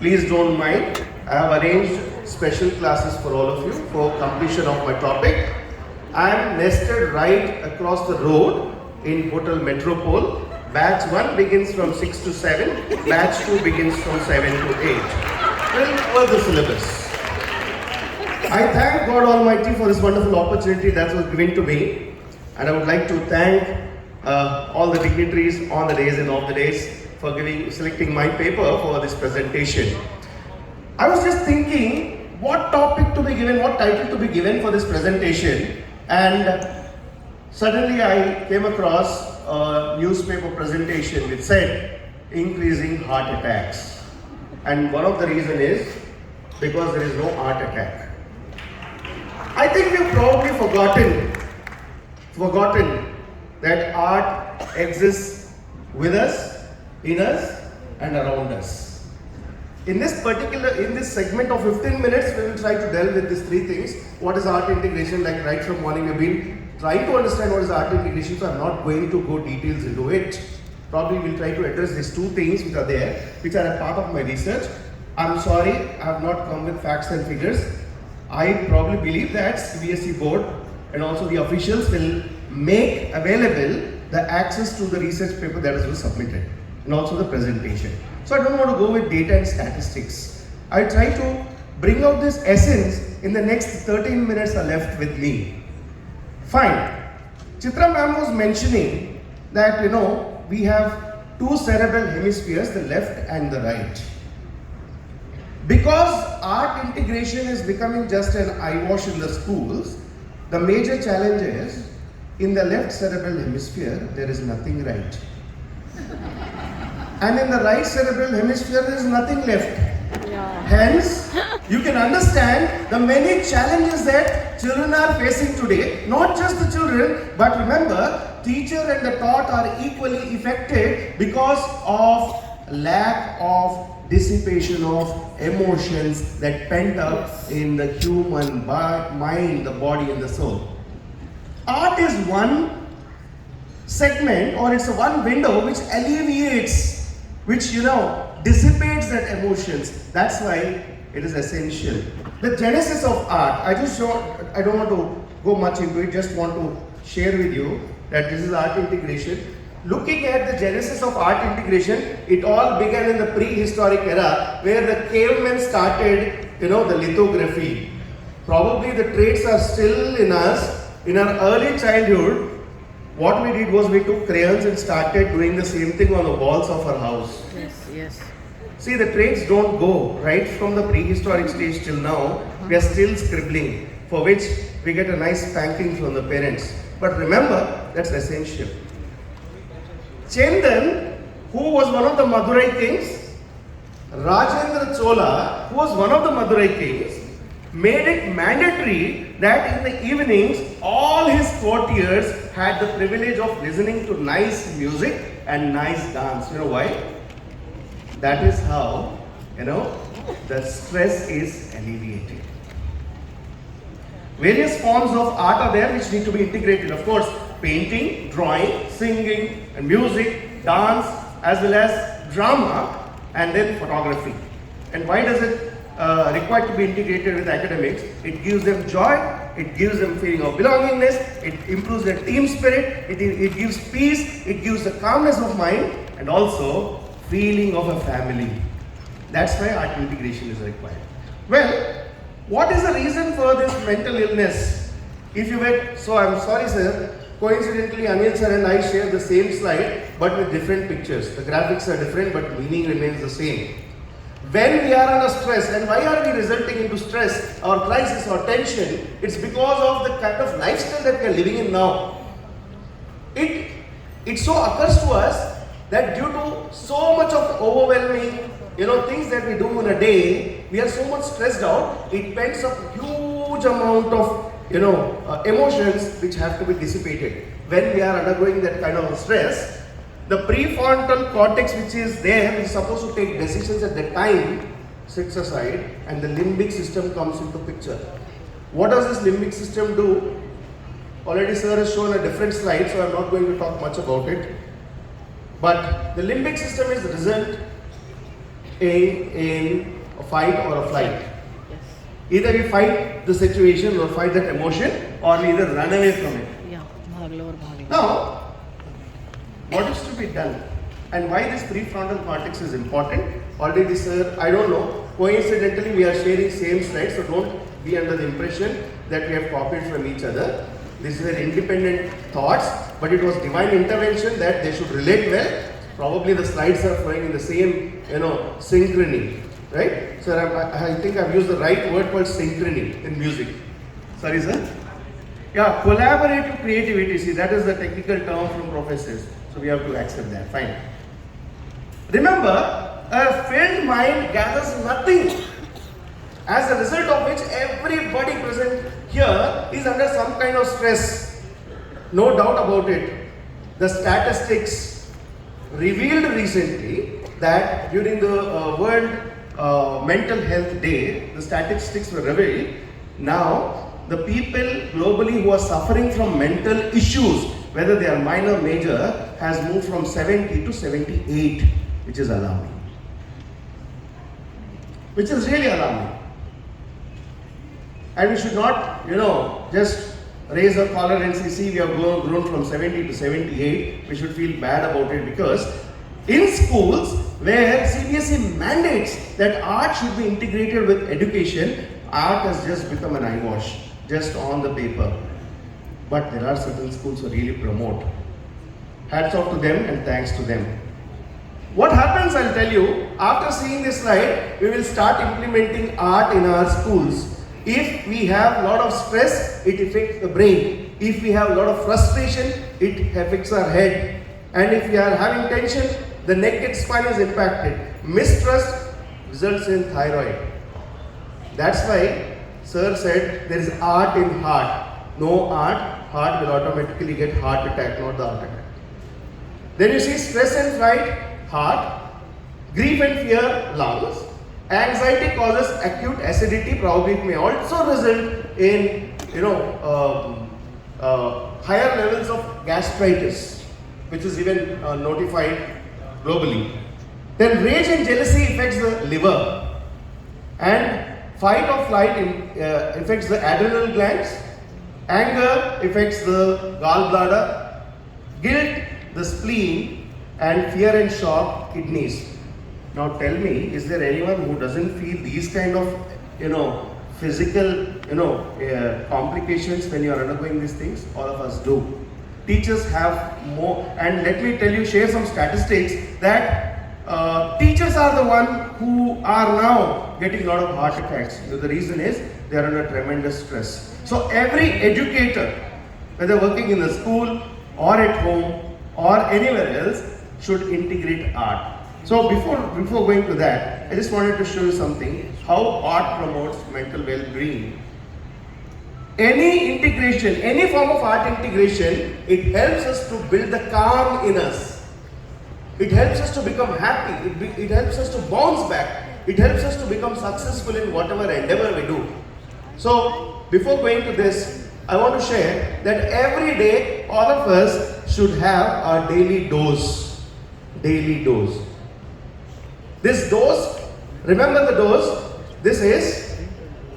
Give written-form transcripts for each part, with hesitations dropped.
Please don't mind. I have arranged special classes for all of you for completion of my topic. I am nested right across the road in Hotel Metropole. Batch 1 begins from 6 to 7. Batch 2 begins from 7 to 8. Well, over the syllabus. I thank God Almighty for this wonderful opportunity that was given to me. And I would like to thank all the dignitaries on the days and off the days for selecting my paper for this presentation. I was just thinking what topic to be given, what title to be given for this presentation, and suddenly I came across a newspaper presentation which said increasing heart attacks. And one of the reasons is because there is no heart attack. I think we've probably forgotten that art exists with us, in us and around us. In this segment of 15 minutes, we will try to delve with these three things. What is art integration? Like right from morning, we've been trying to understand what is art integration, so I'm not going to go details into it. Probably we'll try to address these two things which are there, which are a part of my research. I'm sorry, I have not come with facts and figures. I probably believe that CBSE board and also the officials will make available the access to the research paper that was submitted and also the presentation. So I don't want to go with data and statistics. I try to bring out this essence in the next 13 minutes are left with me. Fine. Chitra ma'am was mentioning that we have two cerebral hemispheres, the left and the right. Because art integration is becoming just an eyewash in the schools, the major challenge is in the left cerebral hemisphere there is nothing right. And in the right cerebral hemisphere there is nothing left. Yeah. Hence, you can understand the many challenges that children are facing today. Not just the children, but remember, teacher and the taught are equally affected because of lack of dissipation of emotions that pent up in the human mind, the body and the soul. Art is one segment, or it's a one window which alleviates, which dissipates that emotions. That's why it is essential. The genesis of art, I don't want to go much into it, just want to share with you that this is art integration. Looking at the genesis of art integration, it all began in the prehistoric era where the cavemen started, the lithography. Probably the traits are still in us. In our early childhood, what we did was we took crayons and started doing the same thing on the walls of our house. Yes. See, the traits don't go right from the prehistoric stage till now. We are still scribbling, for which we get a nice spanking from the parents. But remember, that's essential. Chandan, who was one of the Madurai kings, Rajendra Chola, who was one of the Madurai kings, made it mandatory that in the evenings all his courtiers had the privilege of listening to nice music and nice dance. You know why? That is how, the stress is alleviated. Various forms of art are there which need to be integrated. Of course, painting, drawing, singing, and music, dance, as well as drama, and then photography. And why does it require to be integrated with academics? It gives them joy, it gives them feeling of belongingness, it improves their team spirit, it gives peace, it gives the calmness of mind, and also feeling of a family. That's why art integration is required. Well, what is the reason for this mental illness? So I'm sorry sir, coincidentally Anil sir and I share the same slide but with different pictures. The graphics are different but meaning remains the same. When we are under stress, and why are we resulting into stress or crisis or tension? It's because of the kind of lifestyle that we are living in now. It so occurs to us that due to so much of overwhelming things that we do in a day, we are so much stressed out, it pents up huge amount of emotions which have to be dissipated. When we are undergoing that kind of stress, the prefrontal cortex which is there, which is supposed to take decisions at that time, sits aside and the limbic system comes into picture. What does this limbic system do? Already sir has shown a different slide, so I'm not going to talk much about it. But the limbic system is the result in a fight or a flight. Either we fight the situation or fight that emotion, or we either run away from it. Now, what is to be done? And why this prefrontal cortex is important? Already, sir, I don't know. Coincidentally, we are sharing same slides, so don't be under the impression that we have copied from each other. These were independent thoughts, but it was divine intervention that they should relate well. Probably the slides are flowing in the same, synchrony, right? So I think I've used the right word called synchrony in music. Sorry, sir? Yeah, collaborative creativity. See, that is the technical term from professors. So we have to accept that. Fine. Remember, a filled mind gathers nothing. As a result of which everybody present here is under some kind of stress. No doubt about it. The statistics revealed recently that during the World Mental Health Day, the statistics were revealed. Now, the people globally who are suffering from mental issues, whether they are minor or major, has moved from 70 to 78, which is alarming. Which is really alarming. And we should not, just raise a collar and see we have grown from 70 to 78. We should feel bad about it, because in schools where CBSE mandates that art should be integrated with education, art has just become an eyewash, just on the paper. But there are certain schools who really promote. Hats off to them and thanks to them. What happens, I'll tell you, after seeing this slide, we will start implementing art in our schools. If we have a lot of stress, it affects the brain. If we have a lot of frustration, it affects our head. And if we are having tension, the neck spine is impacted. Mistrust results in thyroid. That's why Sir said there is art in heart. No art, heart will automatically get heart attack, not the heart attack. Then you see stress and fright, heart. Grief and fear, lungs. Anxiety causes acute acidity. Probably it may also result in higher levels of gastritis, which is even notified globally. Then rage and jealousy affects the liver, and fight or flight affects the adrenal glands. Anger affects the gallbladder. Guilt, the spleen, and fear and shock, kidneys. Now tell me, is there anyone who doesn't feel these kind of, physical, complications when you are undergoing these things? All of us do. Teachers have more, and let me tell you, share some statistics that teachers are the one who are now getting a lot of heart attacks. So the reason is they are under tremendous stress. So every educator, whether working in the school or at home or anywhere else, should integrate art. So before going to that, I just wanted to show you something, how art promotes mental well-being. Any integration, any form of art integration, it helps us to build the calm in us. It helps us to become happy. It helps us to bounce back. It helps us to become successful in whatever endeavor we do. So before going to this, I want to share that every day all of us should have a daily dose. Daily dose. This dose, remember the dose, this is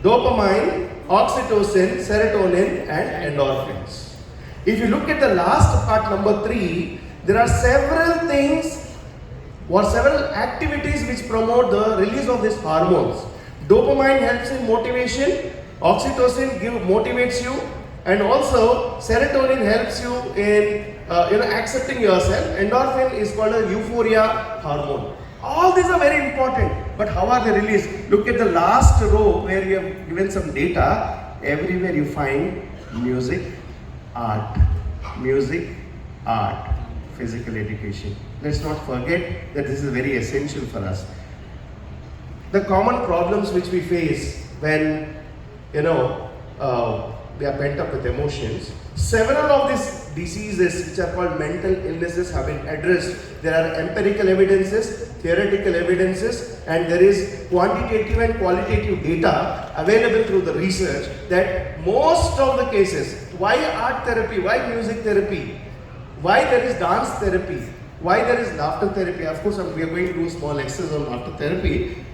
dopamine, oxytocin, serotonin and endorphins. If you look at the last part, number 3, there are several things or several activities which promote the release of these hormones. Dopamine helps in motivation, oxytocin motivates you, and also serotonin helps you in accepting yourself. Endorphin is called a euphoria hormone. All these are very important, but how are they released? Look at the last row where we have given some data. Everywhere you find music, art, physical education. Let's not forget that this is very essential for us. The common problems which we face when we are pent up with emotions, several of these diseases which are called mental illnesses have been addressed. There are empirical evidences, theoretical evidences, and there is quantitative and qualitative data available through the research that most of the cases, why art therapy, why music therapy, why there is dance therapy, Why there is laughter therapy? Of course, we are going to do a small exercise on laughter therapy.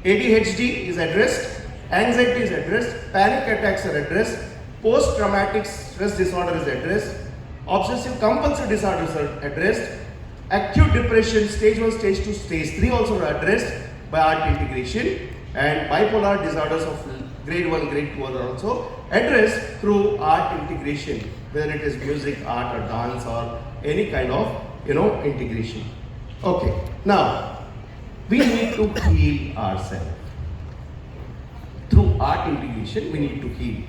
ADHD is addressed, anxiety is addressed, panic attacks are addressed, post-traumatic stress disorder is addressed, obsessive compulsive disorders are addressed, acute depression stage 1, stage 2, stage 3 also are addressed by art integration, and bipolar disorders of grade 1, grade 2 are also addressed through art integration, whether it is music, art or dance or any kind of integration. Okay, now we need to heal ourselves. Through art integration, we need to heal.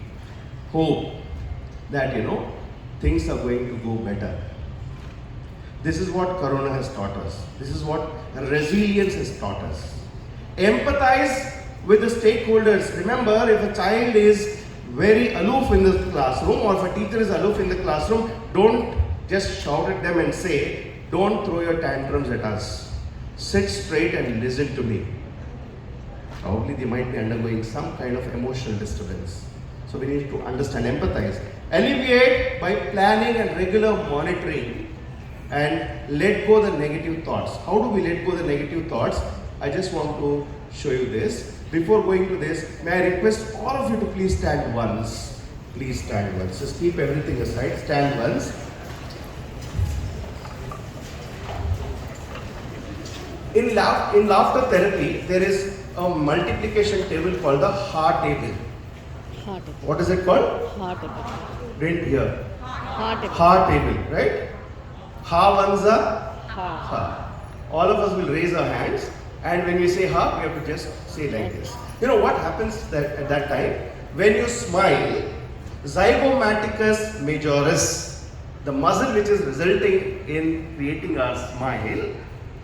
Hope that things are going to go better. This is what Corona has taught us. This is what resilience has taught us. Empathize with the stakeholders. Remember, if a child is very aloof in the classroom, or if a teacher is aloof in the classroom, don't just shout at them and say, don't throw your tantrums at us. Sit straight and listen to me. Probably they might be undergoing some kind of emotional disturbance. So we need to understand, empathize. Alleviate by planning and regular monitoring, and let go the negative thoughts. How do we let go the negative thoughts? I just want to show you this. Before going to this, may I request all of you to please stand once. Please stand once. Just keep everything aside. Stand once. In laughter therapy, there is a multiplication table called the Ha table. Ha table. What is it called? Ha table. Didn't hear. Ha table. Ha table, right? Ha one's a Ha. ha. All of us will raise our hands, and when we say ha, we have to just say like this. You know what happens at that time? When you smile, zygomaticus majoris, the muscle which is resulting in creating our smile,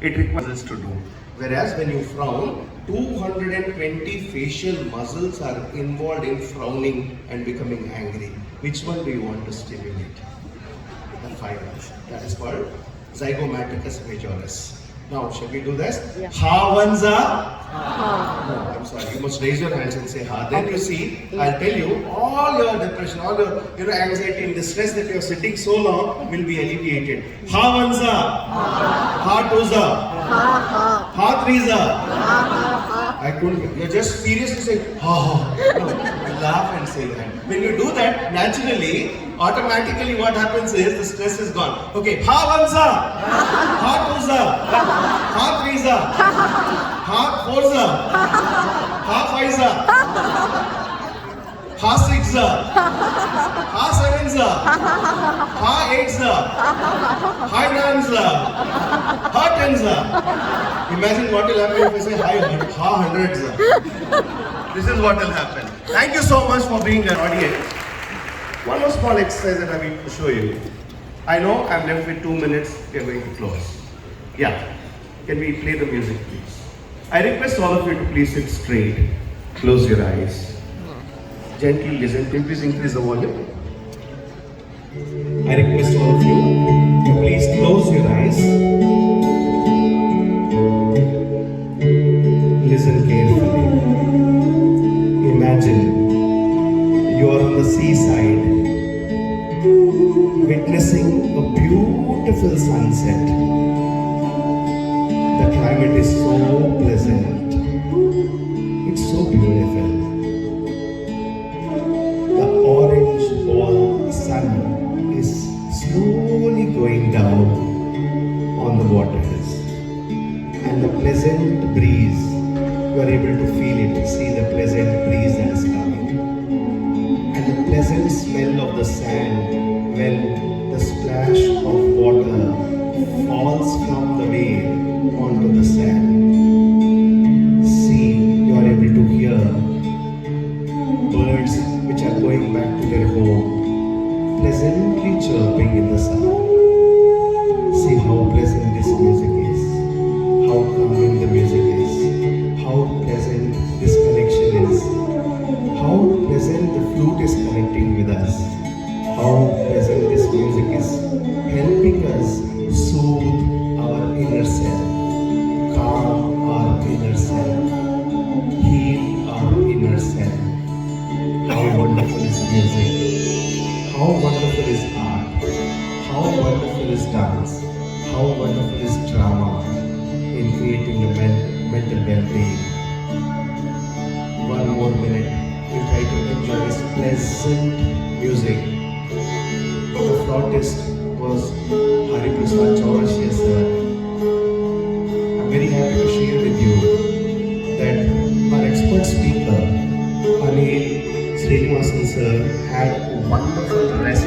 it requires us to do. Whereas when you frown, 220 facial muscles are involved in frowning and becoming angry. Which one do you want to stimulate? The 5 ones. That is called zygomaticus majoris. Now, shall we do this? Yeah. Ha one's a? Ha. No, I'm sorry. You must raise your hands and say ha. Then you see, I'll tell you, all your depression, all your anxiety and distress that you're sitting so long will be alleviated. Ha one's a? Ha two's a? Ha three's a? I couldn't. You're just seriously saying ha ha. No, laugh and say that. When you do that, naturally, automatically what happens is the stress is gone. Okay, ha one's a? Ha two's a? Ha three's a? Ha four's a? Ha five's a? Ha six's a? Ha seven's a? Ha eight's a? Ha nine's a? Ha ten's a? Imagine what will happen if I say ha hundreds a. This is what will happen. Thank you so much for being an audience. One more small exercise that I will show you. I know I'm left with 2 minutes. We are going to close. Yeah. Can we play the music, please? I request all of you to please sit straight. Close your eyes. Gently listen. Can you please increase the volume? I request all of you to please close your eyes. Listen carefully. Imagine you are on the seaside, witnessing a beautiful sunset. The climate is so pleasant. It's so beautiful. The orange ball sun is slowly going down on the waters. And the pleasant breeze, you are able to feel it, see the pleasant breeze that is coming. And the pleasant smell of the sand when the splash of water falls from the wave onto the sand. See, you are able to hear birds which are going back to their home, pleasantly chirping in the sun. See how pleasant this music is, how calming the music is, how pleasant this connection is, how pleasant the flute is connecting with us, how pleasant this music is helping us soothe our inner self, calm our inner self, heal our inner self. How wonderful is music, how wonderful is art, how wonderful is dance, how wonderful is minute. We'll try to enjoy this pleasant music. The flautist was Hari Prasad Chaurashia sir. I'm very happy to share with you that our expert speaker, Anil Srinivasan sir, had a wonderful recipe